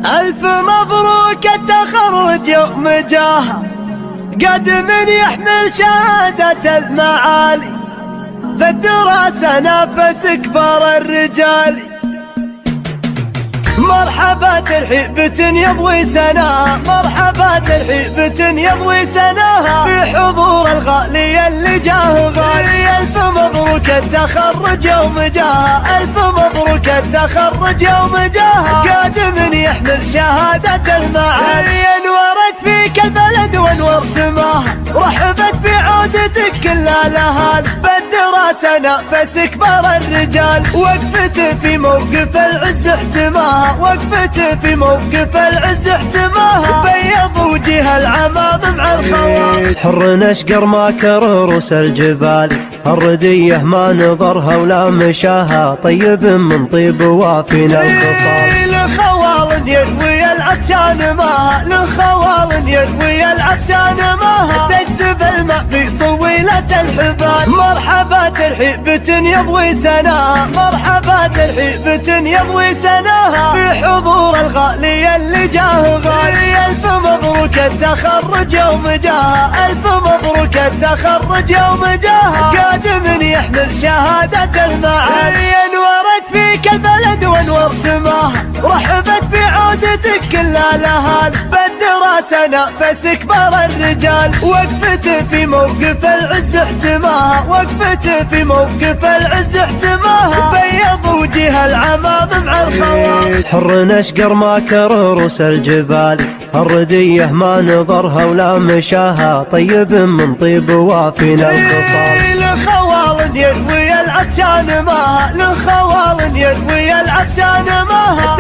ألف مبروك التخرج يوم جاها، قد من يحمل شهادة المعالي، بالدراسة نافس كبار الرجال. مرحبا ترحيبة يضوي سناها، مرحبا ترحيبة يضوي سناها، في حضور الغالي اللي جاه غالي. ألف مبروك التخرج يوم جاها، ألف مبروك التخرج يوم جاها، قادم يحمل شهادة المعالي. انورت فيك البلد وانور سماها، رحبت في عودتك كل الاهالي، بالدراسة نافس كبار الرجال. وقفت في موقف العز احتماها، وقفت في موقف العز احتماها، بيض وجه العمام مع الخوال. حر نشقر ما كرروس الجبال، الردية ما نظرها ولا مشاها، طيب من طيب وافينا الخصال. لخوال يروي العطشان ماها، لخوال يروي العطشان ماها، تجذب الماء في طويلة الحبال. مرحبا ترحيبة يضوي سناها، مرحبا ترحيبة يضوي سناها، في حضور الغالي اللي جاه غالي. ألف مبروك التخرج يوم جاها، ألف مبروك التخرج يوم جاها، قادم يحمل شهادة المعالي. انورت فيك البلد وانور سماها، رحبت في عودتك كل الاهالي، بالدراسة نافس كبار الرجال. وقفت في موقف العز احتماها، وقفت في موقف العز احتماها، بيض وجه العمام مع الخوال. حر نشقر ما كرروس الجبال، الردية ما نظرها ولا مشاها، طيب من طيب وافينا الخصال. لخوال يروي العطشان ماها، لخوال يروي العطشان ماها،